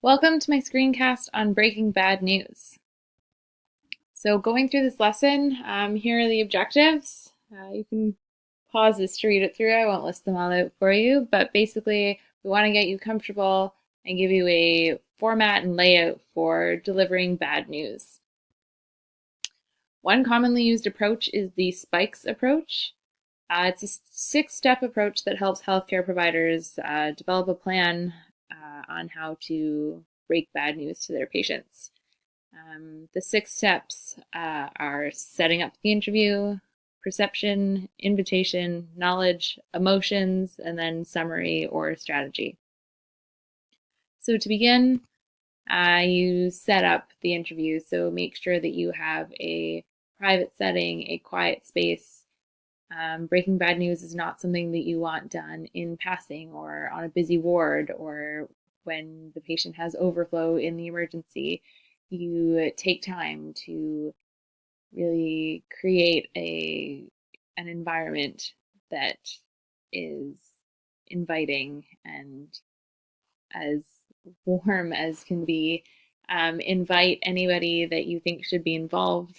Welcome to my screencast on breaking bad news. So going through this lesson, here are the objectives. You can pause this to read it through. I won't list them all out for you, but basically we want to get you comfortable and give you a format and layout for delivering bad news. One commonly used approach is the spikes approach. It's a 6-step approach that helps healthcare providers develop a plan on how to break bad news to their patients. The 6 steps are setting up the interview, perception, invitation, knowledge, emotions, and then summary or strategy. So to begin, you set up the interview. So make sure that you have a private setting, a quiet space. Breaking bad news is not something that you want done in passing or on a busy ward or when the patient has overflow in the emergency. You take time to really create an environment that is inviting and as warm as can be. Invite anybody that you think should be involved.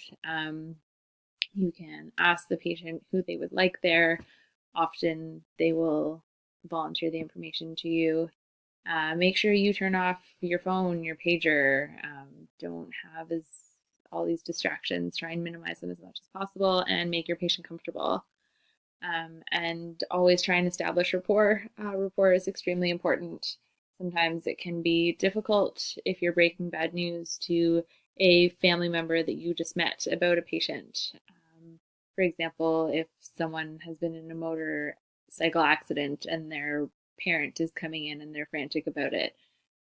You can ask the patient who they would like there. Often they will volunteer the information to you. Make sure you turn off your phone, your pager. Don't have all these distractions. Try and minimize them as much as possible and make your patient comfortable. And always try and establish rapport. Rapport is extremely important. Sometimes it can be difficult if you're breaking bad news to a family member that you just met about a patient. For example, if someone has been in a motorcycle accident and their parent is coming in and they're frantic about it,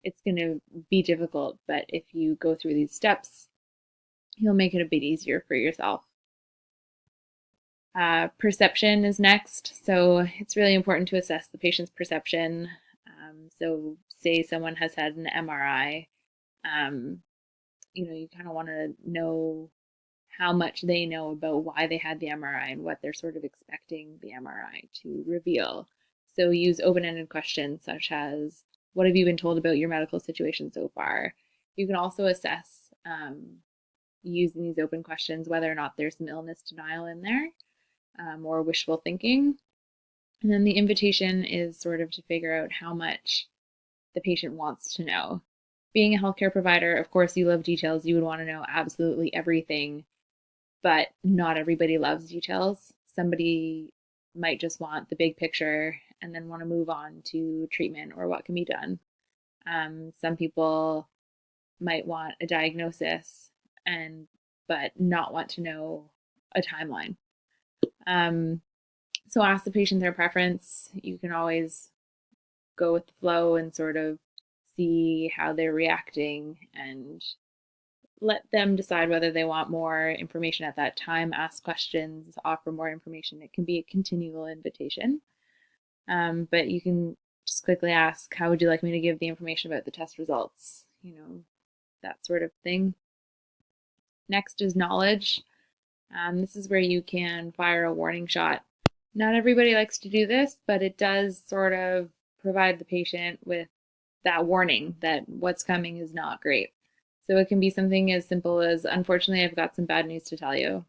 it's going to be difficult. But if you go through these steps, you'll make it a bit easier for yourself. Perception is next. So it's really important to assess the patient's perception. So say someone has had an MRI, you kind of want to know how much they know about why they had the MRI and what they're sort of expecting the MRI to reveal. So use open-ended questions such as, what have you been told about your medical situation so far? You can also assess, using these open questions, whether or not there's some illness denial in there or wishful thinking. And then the invitation is sort of to figure out how much the patient wants to know. Being a healthcare provider, of course, you love details. You would want to know absolutely everything, but not everybody loves details. Somebody might just want the big picture and then want to move on to treatment or what can be done. Some people might want a diagnosis but not want to know a timeline. So ask the patient their preference. You can always go with the flow and sort of see how they're reacting and let them decide whether they want more information at that time, ask questions, offer more information. It can be a continual invitation. But you can just quickly ask, how would you like me to give the information about the test results? That sort of thing. Next is knowledge. This is where you can fire a warning shot. Not everybody likes to do this, but it does sort of provide the patient with that warning that what's coming is not great. So it can be something as simple as, unfortunately, I've got some bad news to tell you.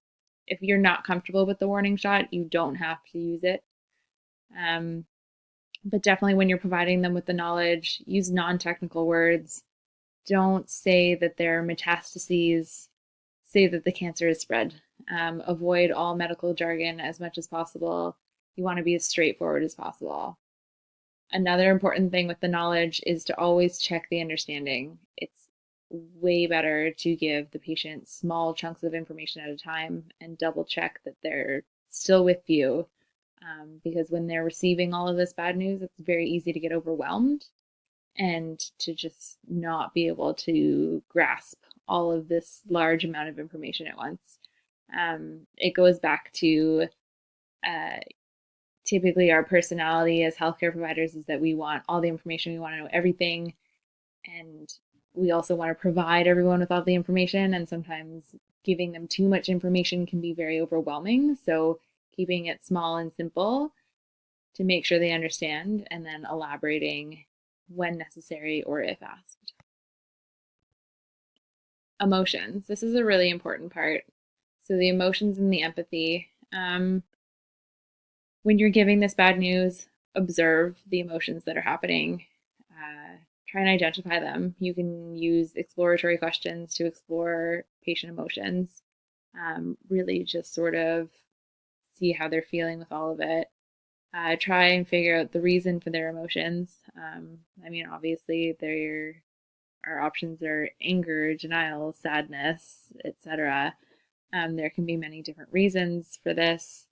If you're not comfortable with the warning shot, you don't have to use it. But definitely when you're providing them with the knowledge, use non-technical words. Don't say that there are metastases. Say that the cancer is spread. Avoid all medical jargon as much as possible. You want to be as straightforward as possible. Another important thing with the knowledge is to always check the understanding. It's way better to give the patient small chunks of information at a time and double check that they're still with you. Because when they're receiving all of this bad news, it's very easy to get overwhelmed and to just not be able to grasp all of this large amount of information at once. It goes back to typically our personality as healthcare providers is that we want all the information, we want to know everything, and we also want to provide everyone with all the information, and sometimes giving them too much information can be very overwhelming. So keeping it small and simple to make sure they understand, and then elaborating when necessary or if asked. emotions. This is a really important part. So the emotions and the empathy. When you're giving this bad news, observe the emotions that are happening. Try and identify them. You can use exploratory questions to explore patient emotions. Really just sort of see how they're feeling with all of it. Try and figure out the reason for their emotions. I mean, obviously, our options are anger, denial, sadness, etc. There can be many different reasons for this.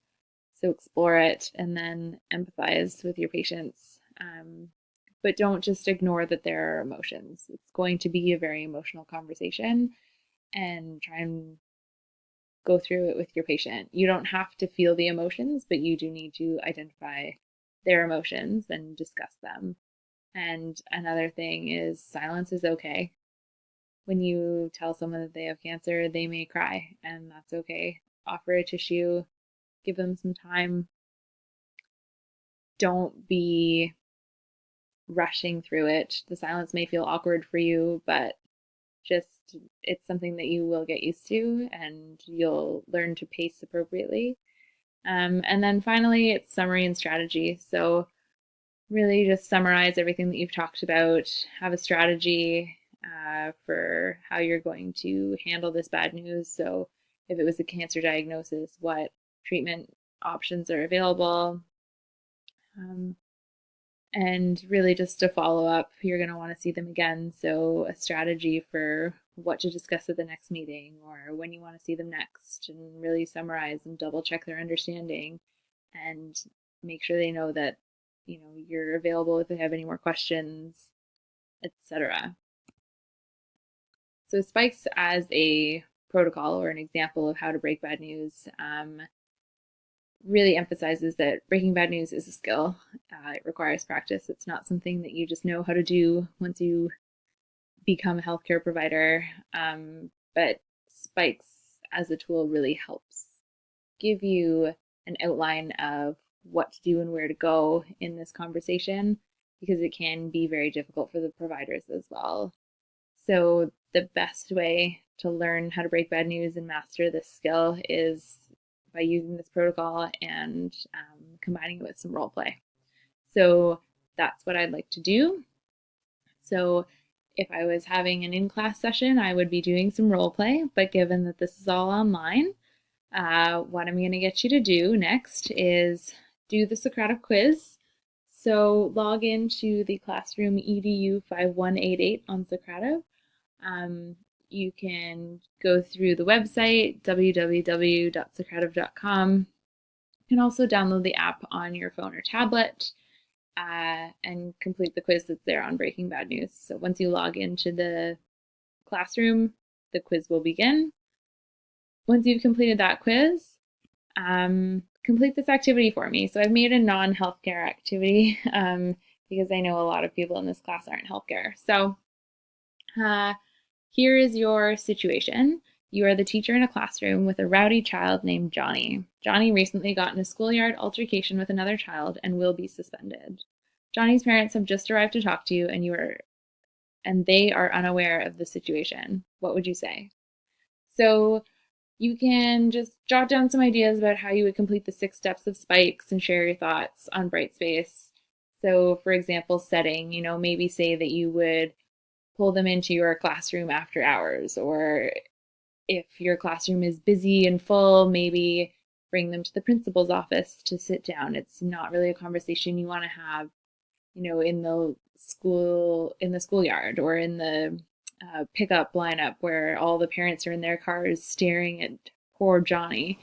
So explore it and then empathize with your patients. But don't just ignore that there are emotions. It's going to be a very emotional conversation, and try and go through it with your patient. You don't have to feel the emotions, but you do need to identify their emotions and discuss them. And another thing is silence is okay. When you tell someone that they have cancer, they may cry, and that's okay. Offer a tissue, give them some time. Don't be rushing through it. The silence may feel awkward for you, but just it's something that you will get used to and you'll learn to pace appropriately. And then finally, it's summary and strategy. So, really just summarize everything that you've talked about, have a strategy for how you're going to handle this bad news. So, if it was a cancer diagnosis, what treatment options are available. And really just to follow up, you're going to want to see them again. So a strategy for what to discuss at the next meeting or when you want to see them next, and really summarize and double check their understanding and make sure they know that you're available if they have any more questions, etc. So spikes as a protocol or an example of how to break bad news really emphasizes that breaking bad news is a skill. It requires practice. It's not something that you just know how to do once you become a healthcare provider. But spikes as a tool really helps give you an outline of what to do and where to go in this conversation, because it can be very difficult for the providers as well. So the best way to learn how to break bad news and master this skill is by using this protocol and combining it with some role play. So that's what I'd like to do. So if I was having an in-class session, I would be doing some role play, but given that this is all online, what I'm going to get you to do next is do the Socratic quiz. So log into the classroom Edu5188 on Socrative. You can go through the website, www.socrative.com. You can also download the app on your phone or tablet and complete the quiz that's there on Breaking Bad News. So once you log into the classroom, the quiz will begin. Once you've completed that quiz, complete this activity for me. So I've made a non-healthcare activity because I know a lot of people in this class aren't healthcare. So here is your situation. You are the teacher in a classroom with a rowdy child named Johnny. Johnny recently got in a schoolyard altercation with another child and will be suspended. Johnny's parents have just arrived to talk to you, and they are unaware of the situation. What would you say? So you can just jot down some ideas about how you would complete the 6 steps of spikes and share your thoughts on Brightspace. So for example, setting, maybe say that you would pull them into your classroom after hours, or if your classroom is busy and full, maybe bring them to the principal's office to sit down. It's not really a conversation you want to have, in the schoolyard or in the pickup lineup where all the parents are in their cars staring at poor Johnny.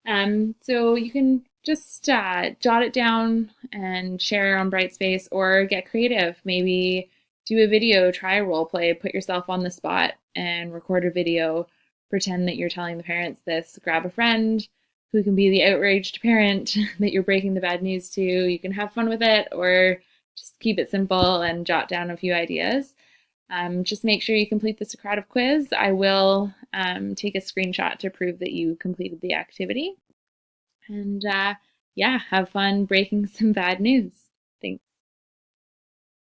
So you can just jot it down and share on Brightspace, or get creative. Maybe do a video, try a role play, put yourself on the spot and record a video. Pretend that you're telling the parents this. Grab a friend who can be the outraged parent that you're breaking the bad news to. You can have fun with it, or just keep it simple and jot down a few ideas. Just make sure you complete the Socrative quiz. I will take a screenshot to prove that you completed the activity. And yeah, have fun breaking some bad news.